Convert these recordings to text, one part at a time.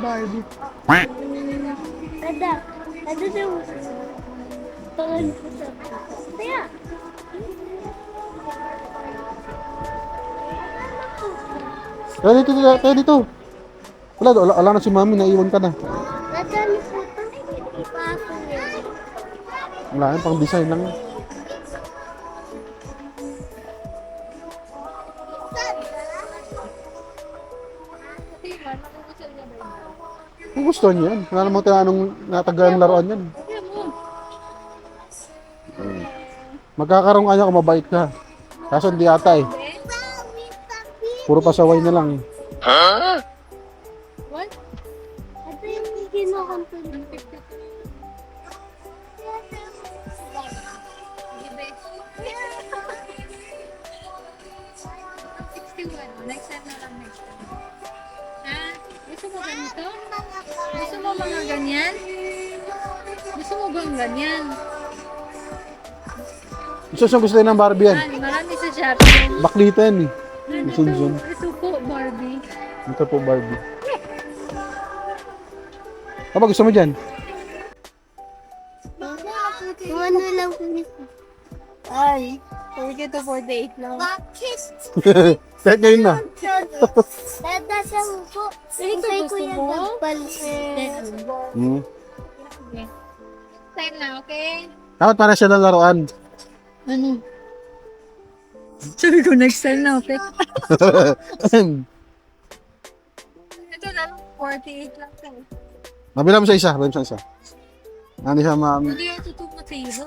Barbie. Ada daw. Tangan ko sa. Kaya. Tayo dito. Wala na si mami, naiwan ka na. Nadali po ito. Ipa ako yan. Wala yan, pang design lang. Kung gusto niya yan. Wala namang tinanong natagalang laruan yan. Magkakaroon ka niya kung mabait ka. Kaso hindi ata eh. Puro pasaway na lang eh. What? Ito yung kinukontrol. Next time na lang next time. Ha? Gusto mo ganito? Gusto mo mga ganyan? Gusto mo bang ganyan? Gusto ng Barbie yan. Marami sa Shopee. Baklita yan eh. Sunsun. Ito po, Barbie. Ito po Barbie. Apa gusto mo dyan? Kung ano lang po nito. Ay, 42.48 lang. Bakit? Kahit ngayon na. Dadasang po. Ito Kay gusto Kuya mo? Gagpal. Hmm. Time na, okay? Dapat para siya ng laruan. Ano? Sabi ko next time na, okay? Ito lang, 48 lang tayo. Mabila mo sa isa. Mabila mo sa isa. Hindi siya Hindi yung tutok na tiro.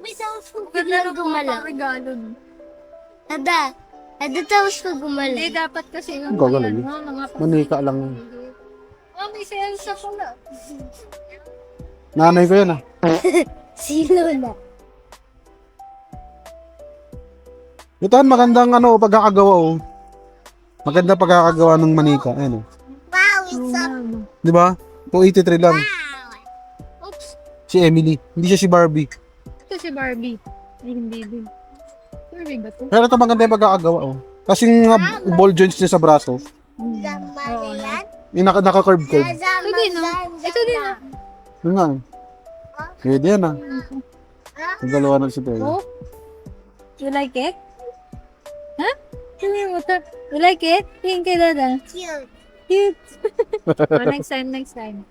May tapos ko biglang gumalaw. Regalo. Ada tapos ko gumalaw. Hindi, dapat kasi yung Gagalaw yun. mga Manika lang. Oh, may sales sa pula. Nanay ko yan ah. Si Lola. Ito magandang pagkakagawa oh. Maganda pagkakagawa ng manika. Ayan oh. Wow, it's so Di ba? 283 lang. Oops. Si Emily. Hindi siya si Barbie. Ito si Barbie. Ay, hindi din. Barbie ba ito? Pero ito maganda yung pagkakagawa oh. Kasi yung ball joints niya sa braso. Zamalian. Yung naka-curve-curve. Ito din, no? Ito din, no? Yun nga. Pwede yan ah. Nagdalawa na si Tayo. Oh? You like it? Huh? You like it? Tingin kay Dada. Cute. Cute. Oh, next time.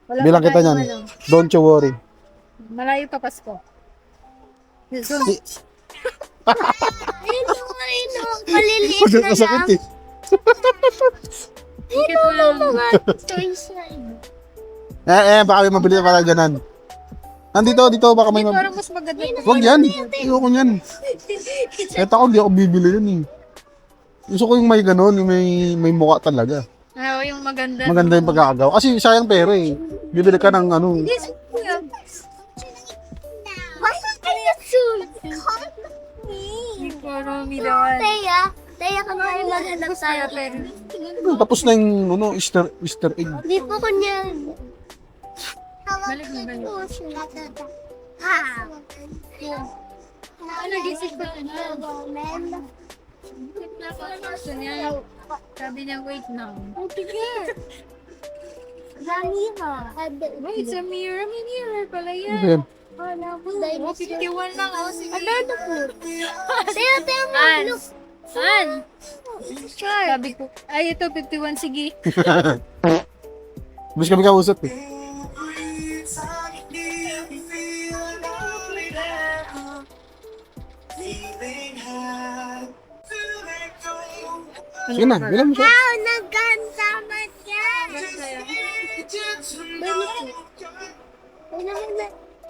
Wala Bilang pa kita tayong niyan. Don't you worry. Malayo pa Pasko. So, Ayun. Maliliit na lang. Masakit eh. Ito lang. Mga toys na yun. Baka may mabili pa tayo dyanan. Nandito, baka may Parang mas maganda. Huwag yan. Ayoko yan. Kahit ako, hindi ako bibili yan eh. Gusto ko yung may ganon, yung may mukha talaga. Oo, yung maganda. Maganda yung pagkakagawa. Kasi sayang pera eh. Bibili ka ng ano. Yes, kuya. Why are you so Parang milawan. Teya, kami maghanap tayo. Tapos na yung Easter egg. Hindi po ko niyan. Balik mo, balik. Ha? Ano, gising ko na. Gusto niya. Sabi niya, wait now. Zanira. Wait, it's a mirror. May mirror pala Ano yan. yan? Oh, 51 lang. Oh, sige. Ano po? Teya mo. An! An! Sabi ko, ay ito, 51. Sige. Bilis kami kausap eh. Sige na, bilang mo siya. Wow, naganda siya.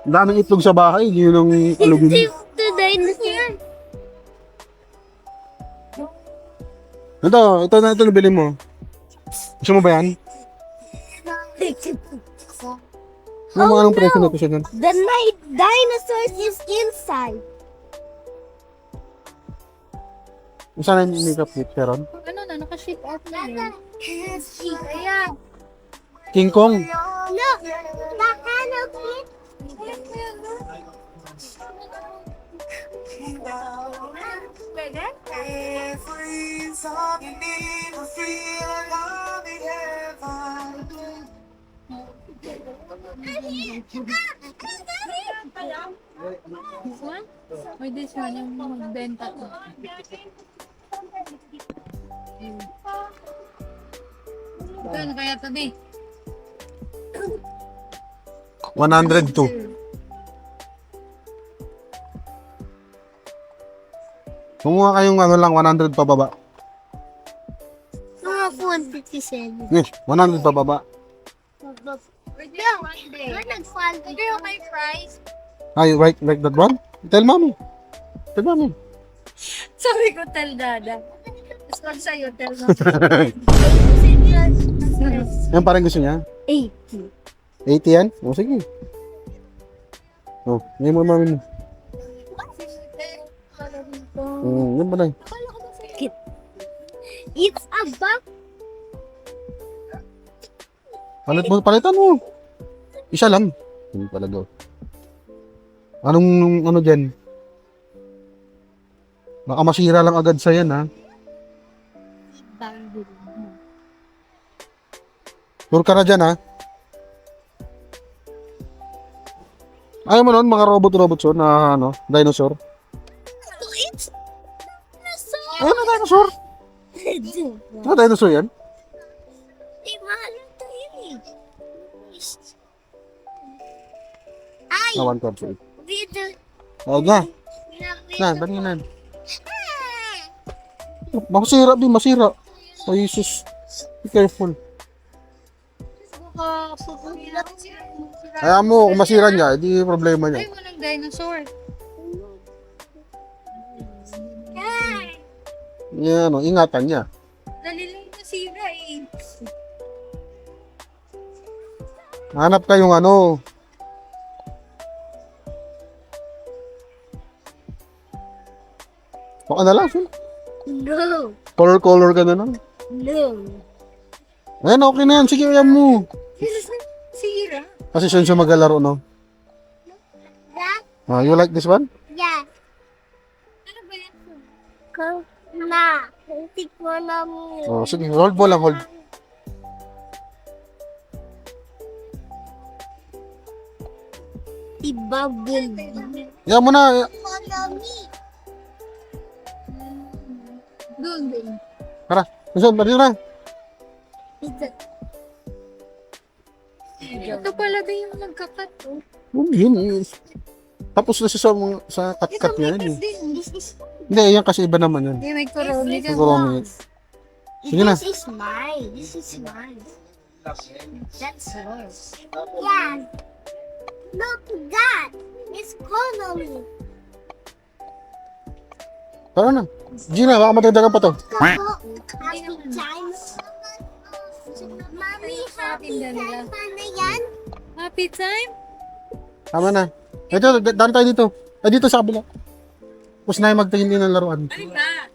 Ang daming itlog sa bahay, yun ang alugin. Today na siya. Ito nabili mo. Gusto mo ba yan? Anong presyo na ito siya dyan? The night dinosaurs is inside. Saan yung makeup kit, Sharon? Ano na, naka-ship out na yun. Ayan. King Kong. No, baka wanna quit? Pwede? This one? Or this one, yung magbenta to. Ito, kaya to, be? 102. Kumuha kayong ano lang, 100 pababa. Mga 157. Yes, 100 pababa. Nag-fall. Ito yung may price. Ay, right that one? Tell mommy. Tell mommy. Sabi ko, tell dada. Tapos pag sa'yo, tell mo. Yan parang gusto niya. 80. 80 yan? O, sige. O, ngayon mo mami mo. Yan ba na? It's a bug. Palitan mo. Isa lang. Hindi pala daw. Anong ano dyan? Baka masira lang agad sa yan, ha? Sure ka na dyan, ha? Ayaw mo nun, mga robot-robot so, na ano, dinosaur. It's Ano na dinosaur? Ano dinosaur yan? mahal ito yun eh. Ay! Nawan ka po. Dito. O, na. Na, bali na. Masira, Bi, masira. Ay, Jesus. Be careful. Kaya mo, kung masira niya, hindi problema niya. Ay, walang dinosaur. Yan, ano, ingatan niya. Dali lang nasira eh. Hanap kayong ano. Baka na lang, Phil. No. Color ka na lang. No. Ayan, okay na yan. Sige, ayan mo. Sira. Kasi siya magalaro, no? That? You like this one? Yeah. Ano ba yan? Go na. Tikman na mo. Oh, sige, hold mo lang, hold. Ibabul. Yan mo na. Konami. Doon din. Tara, gusto, bali na. Ito pala din yung nagkakat. Oh. Yun, yun. Tapos na siya sa Ito kat-kat niya. may Yun, eh. din. Hindi, yan kasi iba naman yun. Hindi, may koroni ka. Siguro may... Sige na. This is mine. This is mine. That's yours. Yeah. Look at that. It's Konami. Tara na. Gina, baka matagdagan pa to. Happy time. Mami, happy time pa na yan? Happy time? Tama na. Ito, daan tayo dito. Ay, dito sa kabila. Tapos na yung magtingin din ng laruan. Ano ba?